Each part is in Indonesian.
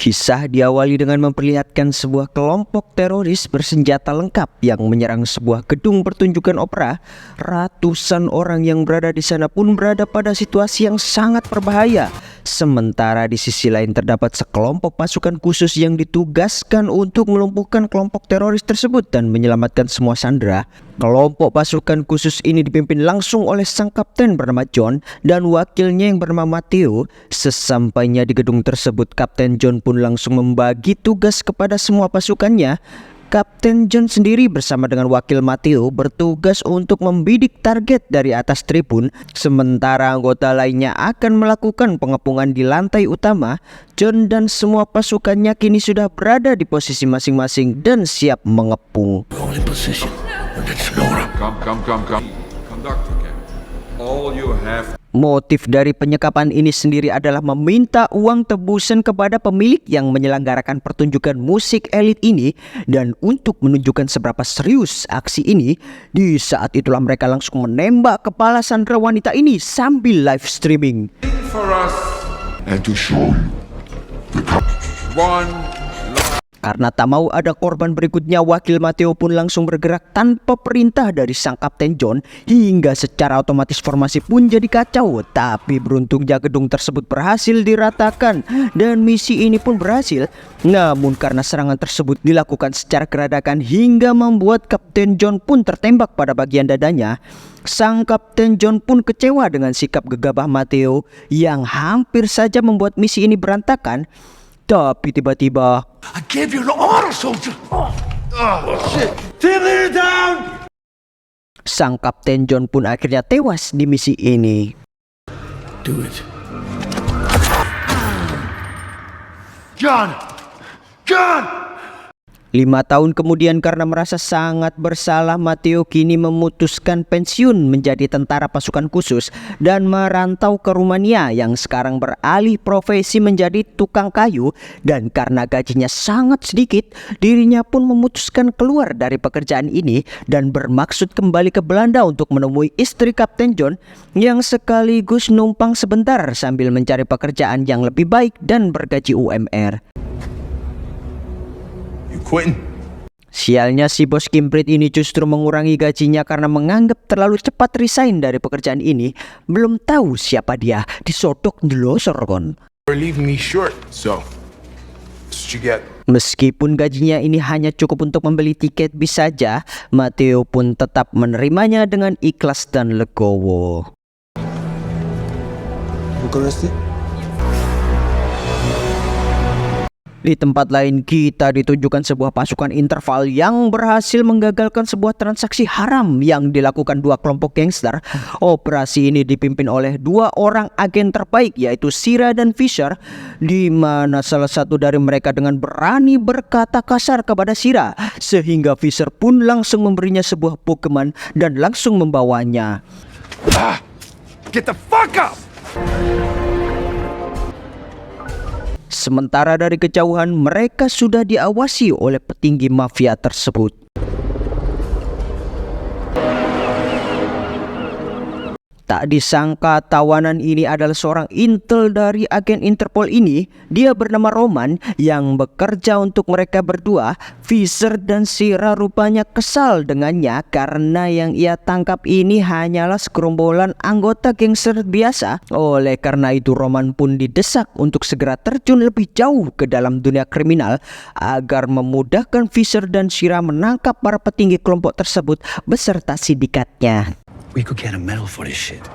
Kisah diawali dengan memperlihatkan sebuah kelompok teroris bersenjata lengkap yang menyerang sebuah gedung pertunjukan opera. Ratusan orang yang berada di sana pun berada pada situasi yang sangat berbahaya. Sementara di sisi lain terdapat sekelompok pasukan khusus yang ditugaskan untuk melumpuhkan kelompok teroris tersebut dan menyelamatkan semua sandera. Kelompok pasukan khusus ini dipimpin langsung oleh sang kapten bernama John dan wakilnya yang bernama Matteo. Sesampainya di gedung tersebut, Kapten John pun langsung membagi tugas kepada semua pasukannya. Kapten John sendiri bersama dengan wakil Matteo bertugas untuk membidik target dari atas tribun, sementara anggota lainnya akan melakukan pengepungan di lantai utama. John dan semua pasukannya kini sudah berada di posisi masing-masing dan siap mengepung. Motif dari penyekapan ini sendiri adalah meminta uang tebusan kepada pemilik yang menyelenggarakan pertunjukan musik elit ini, dan untuk menunjukkan seberapa serius aksi ini, di saat itulah mereka langsung menembak kepala sandera wanita ini sambil live streaming. Karena tak mau ada korban berikutnya, wakil Matteo pun langsung bergerak tanpa perintah dari sang Kapten John, hingga secara otomatis formasi pun jadi kacau. Tapi beruntungnya gedung tersebut berhasil diratakan dan misi ini pun berhasil. Namun karena serangan tersebut dilakukan secara geradakan hingga membuat Kapten John pun tertembak pada bagian dadanya, sang Kapten John pun kecewa dengan sikap gegabah Matteo yang hampir saja membuat misi ini berantakan. Tapi tiba-tiba, I gave you an order, soldier. Shit. Team leader down. sang Kapten John pun akhirnya tewas di misi ini. Do it. John! John! 5 tahun kemudian, karena merasa sangat bersalah, Matteo kini memutuskan pensiun menjadi tentara pasukan khusus dan merantau ke Rumania yang sekarang beralih profesi menjadi tukang kayu. Dan karena gajinya sangat sedikit, dirinya pun memutuskan keluar dari pekerjaan ini dan bermaksud kembali ke Belanda untuk menemui istri Kapten John yang sekaligus numpang sebentar sambil mencari pekerjaan yang lebih baik dan bergaji UMR. Quitting? Sialnya si bos Kimprit ini justru mengurangi gajinya karena menganggap terlalu cepat resign dari pekerjaan ini. Belum tahu siapa dia, disodok ndelosor kon. You're leaving me short, so that's what you get. Meskipun gajinya ini hanya cukup untuk membeli tiket bis saja, Matteo pun tetap menerimanya dengan ikhlas dan legowo. Bukaresti? Di tempat lain, kita ditunjukkan sebuah pasukan interval yang berhasil menggagalkan sebuah transaksi haram yang dilakukan 2 kelompok gangster. Operasi ini dipimpin oleh 2 orang agen terbaik, yaitu Shira dan Fisher, di mana salah satu dari mereka dengan berani berkata kasar kepada Shira, sehingga Fisher pun langsung memberinya sebuah Pokemon dan langsung membawanya. Get the fuck up! Sementara dari kejauhan mereka sudah diawasi oleh petinggi mafia tersebut. Tak disangka tawanan ini adalah seorang intel dari agen Interpol ini. Dia bernama Roman yang bekerja untuk mereka berdua. Fisher dan Shira rupanya kesal dengannya karena yang ia tangkap ini hanyalah segerombolan anggota gangster biasa. Oleh karena itu Roman pun didesak untuk segera terjun lebih jauh ke dalam dunia kriminal agar memudahkan Fisher dan Shira menangkap para petinggi kelompok tersebut beserta sindikatnya. We could get a medal for this shit.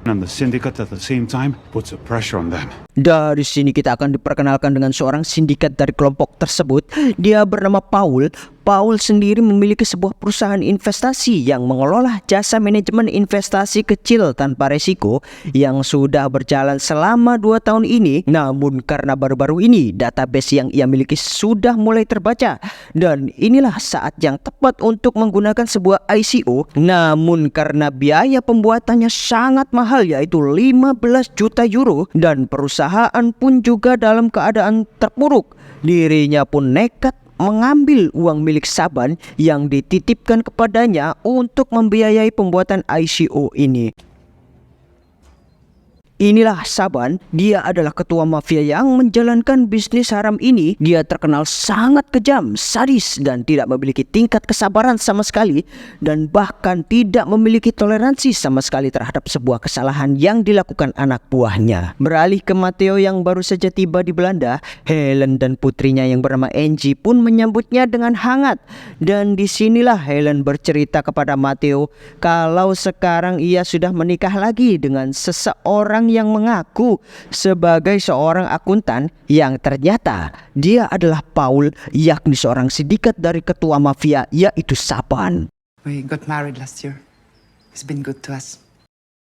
And the syndicate at the same time puts a pressure on them. Dari sini kita akan diperkenalkan dengan seorang sindikat dari kelompok tersebut. Dia bernama Paul. Paul sendiri memiliki sebuah perusahaan investasi yang mengelola jasa manajemen investasi kecil tanpa resiko yang sudah berjalan selama 2 tahun ini. Namun karena baru-baru ini database yang ia miliki sudah mulai terbaca, dan inilah saat yang tepat untuk menggunakan sebuah ICO. Namun karena biaya pembuatannya sangat mahal, yaitu 15 juta euro, dan perusahaan pun juga dalam keadaan terpuruk, dirinya pun nekat mengambil uang milik Saban yang dititipkan kepadanya untuk membiayai pembuatan ICO ini. Inilah Saban, dia adalah ketua mafia yang menjalankan bisnis haram ini. Dia terkenal sangat kejam, sadis, dan tidak memiliki tingkat kesabaran sama sekali, dan bahkan tidak memiliki toleransi sama sekali terhadap sebuah kesalahan yang dilakukan anak buahnya. Beralih ke Matteo yang baru saja tiba di Belanda, Helen dan putrinya yang bernama Angie pun menyambutnya dengan hangat. Dan disinilah Helen bercerita kepada Matteo kalau sekarang ia sudah menikah lagi dengan seseorang yang mengaku sebagai seorang akuntan yang ternyata dia adalah Paul, yakni seorang sindikat dari ketua mafia yaitu Saban. We got married last year. It's been good to us.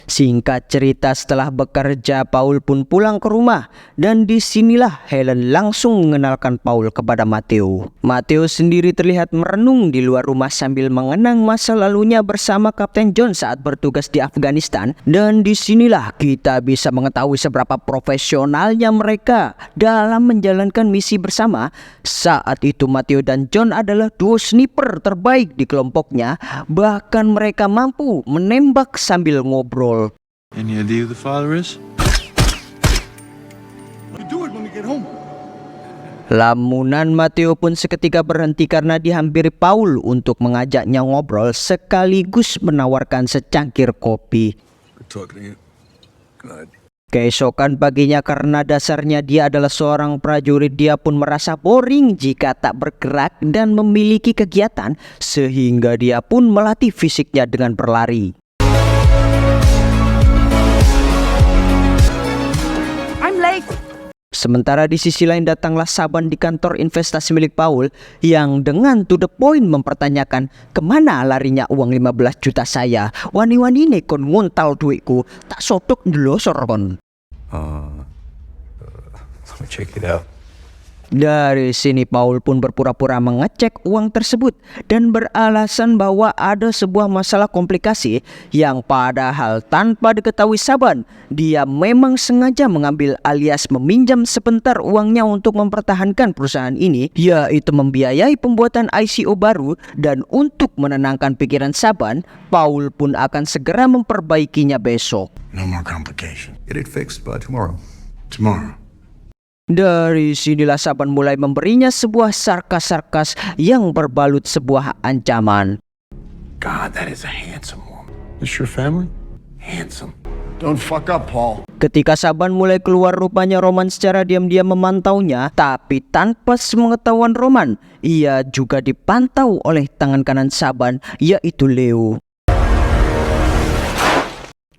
Singkat cerita, setelah bekerja, Paul pun pulang ke rumah, dan disinilah Helen langsung mengenalkan Paul kepada Matteo. Matteo sendiri terlihat merenung di luar rumah sambil mengenang masa lalunya bersama Kapten John saat bertugas di Afghanistan, dan disinilah kita bisa mengetahui seberapa profesionalnya mereka dalam menjalankan misi bersama. Saat itu Matteo dan John adalah duo sniper terbaik di kelompoknya, bahkan mereka mampu menembak sambil ngobrol. Any idea who the father is? We'll do it when we get home. Lamunan Matteo pun seketika berhenti karena dihampiri Paul untuk mengajaknya ngobrol sekaligus menawarkan secangkir kopi. We're talking to you. Good. Keesokan paginya, karena dasarnya dia adalah seorang prajurit, dia pun merasa boring jika tak bergerak dan memiliki kegiatan, sehingga dia pun melatih fisiknya dengan berlari. Sementara di sisi lain datanglah Saban di kantor investasi milik Paul yang dengan to the point mempertanyakan kemana larinya uang 15 juta saya. Wani-wani ini kon nguntal duitku, tak sotok ndelosor kon. Let me check it out. Dari sini Paul pun berpura-pura mengecek uang tersebut dan beralasan bahwa ada sebuah masalah komplikasi yang padahal tanpa diketahui Saban, dia memang sengaja mengambil alias meminjam sebentar uangnya untuk mempertahankan perusahaan ini, yaitu membiayai pembuatan ICO baru. Dan untuk menenangkan pikiran Saban, Paul pun akan segera memperbaikinya besok. No more complication. Get it fixed by tomorrow. Tomorrow. Dari sinilah Saban mulai memberinya sebuah sarkas-sarkas yang berbalut sebuah ancaman. God, that is a handsome woman. This your family? Handsome. Don't fuck up, Paul. Ketika Saban mulai keluar, rupanya Roman secara diam-diam memantaunya, tapi tanpa sepengetahuan Roman, ia juga dipantau oleh tangan kanan Saban, yaitu Leo.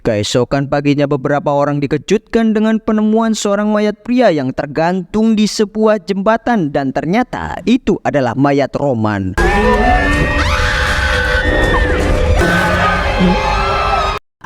Keesokan paginya beberapa orang dikejutkan dengan penemuan seorang mayat pria yang tergantung di sebuah jembatan, dan ternyata itu adalah mayat Roman.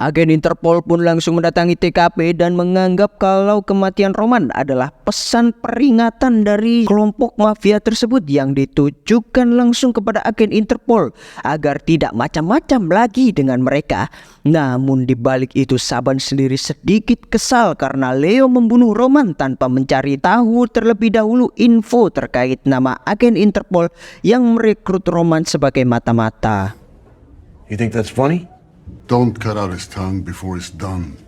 Agen Interpol pun langsung mendatangi TKP dan menganggap kalau kematian Roman adalah pesan peringatan dari kelompok mafia tersebut yang ditujukan langsung kepada agen Interpol agar tidak macam-macam lagi dengan mereka. Namun di balik itu Saban sendiri sedikit kesal karena Leo membunuh Roman tanpa mencari tahu terlebih dahulu info terkait nama agen Interpol yang merekrut Roman sebagai mata-mata. You think that's funny? Don't cut out his tongue before it's done.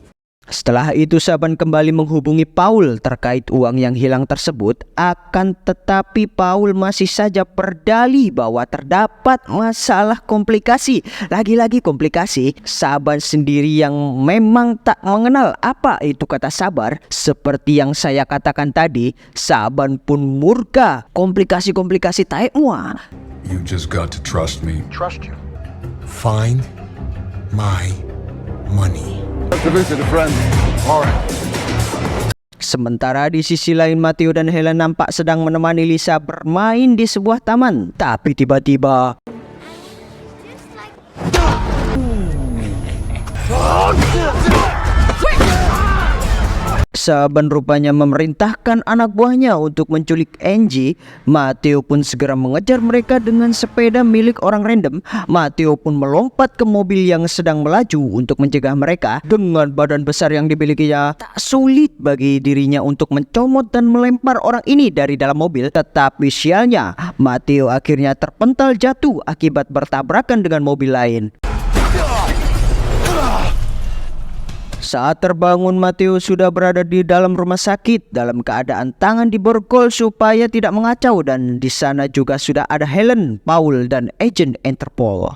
Setelah itu Saban kembali menghubungi Paul terkait uang yang hilang tersebut, akan tetapi Paul masih saja berdalih bahwa terdapat masalah komplikasi. Lagi-lagi komplikasi. Saban sendiri yang memang tak mengenal apa itu kata sabar. Seperti yang saya katakan tadi, Saban pun murka. Komplikasi-komplikasi taek mua. You just got to trust me. Trust you. Find my money. To visit a friend. All right. Sementara di sisi lain Matteo dan Helen nampak sedang menemani Lisa bermain di sebuah taman. Tapi tiba-tiba Saban rupanya memerintahkan anak buahnya untuk menculik Angie. Matteo pun segera mengejar mereka dengan sepeda milik orang random. Matteo pun melompat ke mobil yang sedang melaju untuk mencegah mereka. Dengan badan besar yang dimilikinya, tak sulit bagi dirinya untuk mencomot dan melempar orang ini dari dalam mobil. Tetapi sialnya, Matteo akhirnya terpental jatuh akibat bertabrakan dengan mobil lain. Saat terbangun, Matteo sudah berada di dalam rumah sakit dalam keadaan tangan diborgol supaya tidak mengacau, dan di sana juga sudah ada Helen, Paul, dan agen Interpol.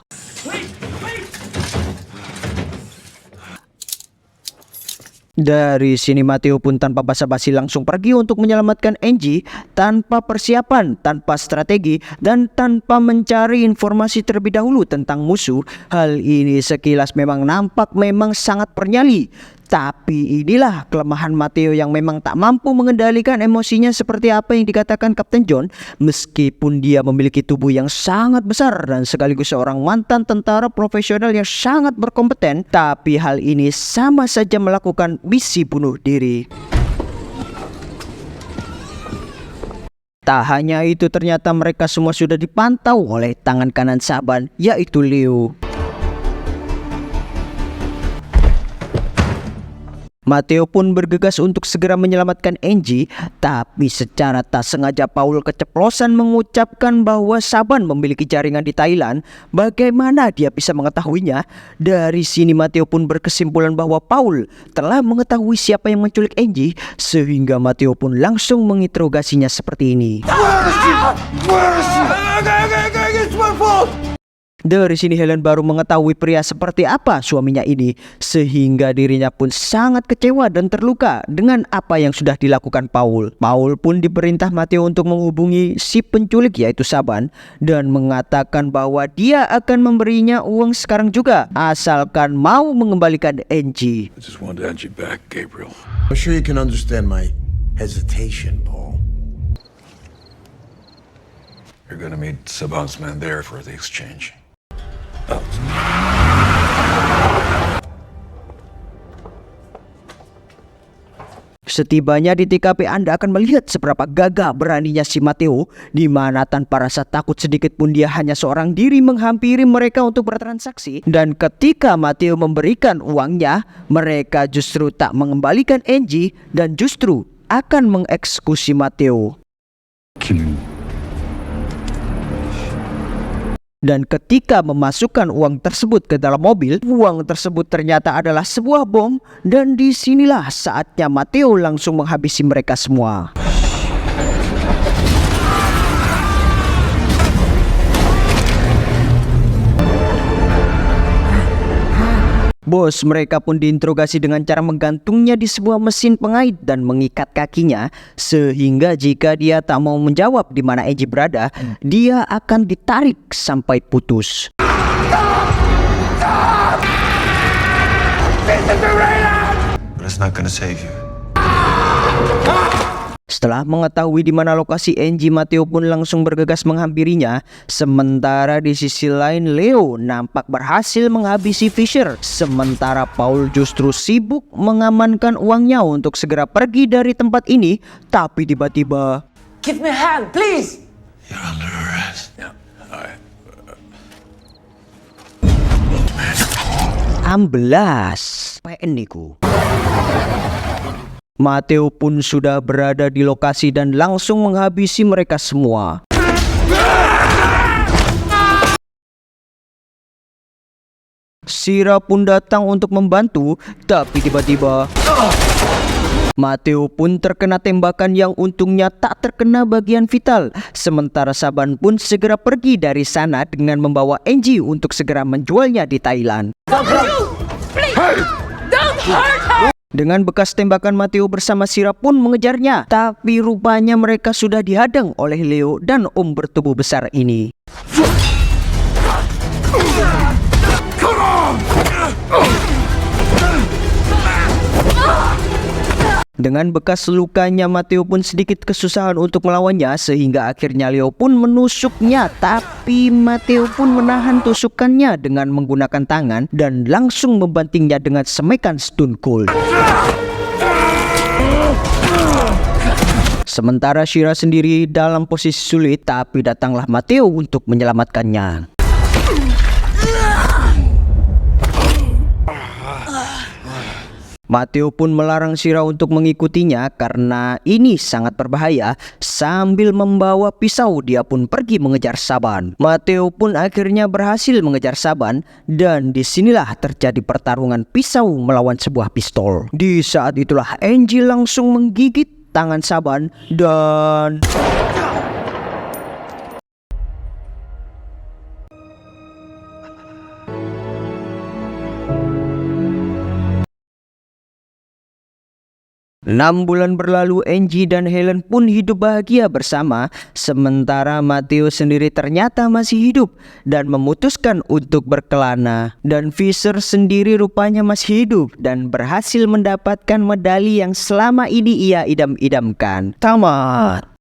Dari sini Matteo pun tanpa basa-basi langsung pergi untuk menyelamatkan Angie tanpa persiapan, tanpa strategi, dan tanpa mencari informasi terlebih dahulu tentang musuh. Hal ini sekilas memang nampak memang sangat pernyali. Tapi inilah kelemahan Matteo yang memang tak mampu mengendalikan emosinya seperti apa yang dikatakan Kapten John. Meskipun dia memiliki tubuh yang sangat besar dan sekaligus seorang mantan tentara profesional yang sangat berkompeten, tapi hal ini sama saja melakukan misi bunuh diri. Tak hanya itu, ternyata mereka semua sudah dipantau oleh tangan kanan Saban, yaitu Leo. Matteo pun bergegas untuk segera menyelamatkan Angie, tapi secara tak sengaja Paul keceplosan mengucapkan bahwa Saban memiliki jaringan di Thailand. Bagaimana dia bisa mengetahuinya? Dari sini Matteo pun berkesimpulan bahwa Paul telah mengetahui siapa yang menculik Angie, sehingga Matteo pun langsung menginterogasinya seperti ini. Dari sini Helen baru mengetahui pria seperti apa suaminya ini, sehingga dirinya pun sangat kecewa dan terluka dengan apa yang sudah dilakukan Paul. Paul pun diperintah Matteo untuk menghubungi si penculik yaitu Saban dan mengatakan bahwa dia akan memberinya uang sekarang juga asalkan mau mengembalikan Angie. I just want Angie back, Gabriel. I'm sure you can understand my hesitation, Paul. You're gonna meet Saban's man there for the exchange. Setibanya di TKP, Anda akan melihat seberapa gagah beraninya si Matteo, di mana tanpa rasa takut sedikit pun dia hanya seorang diri menghampiri mereka untuk bertransaksi. Dan ketika Matteo memberikan uangnya, mereka justru tak mengembalikan Angie dan justru akan mengeksekusi Matteo. Dan ketika memasukkan uang tersebut ke dalam mobil, uang tersebut ternyata adalah sebuah bom, dan disinilah saatnya Matteo langsung menghabisi mereka semua. Bos mereka pun diinterogasi dengan cara menggantungnya di sebuah mesin pengait dan mengikat kakinya, sehingga jika dia tak mau menjawab di mana Angie berada, dia akan ditarik sampai putus. But it's not gonna save you. Setelah mengetahui di mana lokasi Angie, Matteo pun langsung bergegas menghampirinya. Sementara di sisi lain, Leo nampak berhasil menghabisi Fisher. Sementara Paul justru sibuk mengamankan uangnya untuk segera pergi dari tempat ini. Tapi tiba-tiba, Give me a hand, please! You're under arrest. amblas PN niku. Matteo pun sudah berada di lokasi dan langsung menghabisi mereka semua. Sira pun datang untuk membantu, tapi tiba-tiba Matteo pun terkena tembakan yang untungnya tak terkena bagian vital. Sementara Saban pun segera pergi dari sana dengan membawa Angie untuk segera menjualnya di Thailand. Dengan bekas tembakan, Matteo bersama Sira pun mengejarnya, tapi rupanya mereka sudah dihadang oleh Leo dan Om bertubuh besar ini. Dengan bekas lukanya, Matteo pun sedikit kesusahan untuk melawannya, sehingga akhirnya Leo pun menusuknya. Tapi Matteo pun menahan tusukannya dengan menggunakan tangan dan langsung membantingnya dengan semekan Stone Cold. Sementara Shira sendiri dalam posisi sulit, tapi datanglah Matteo untuk menyelamatkannya. Matteo pun melarang Shira untuk mengikutinya karena ini sangat berbahaya. Sambil membawa pisau, dia pun pergi mengejar Saban. Matteo pun akhirnya berhasil mengejar Saban, dan disinilah terjadi pertarungan pisau melawan sebuah pistol. Di saat itulah Angie langsung menggigit tangan Saban dan enam bulan berlalu, Angie dan Helen pun hidup bahagia bersama. Sementara Matteo sendiri ternyata masih hidup dan memutuskan untuk berkelana. Dan Fisher sendiri rupanya masih hidup dan berhasil mendapatkan medali yang selama ini ia idam-idamkan. Tamat.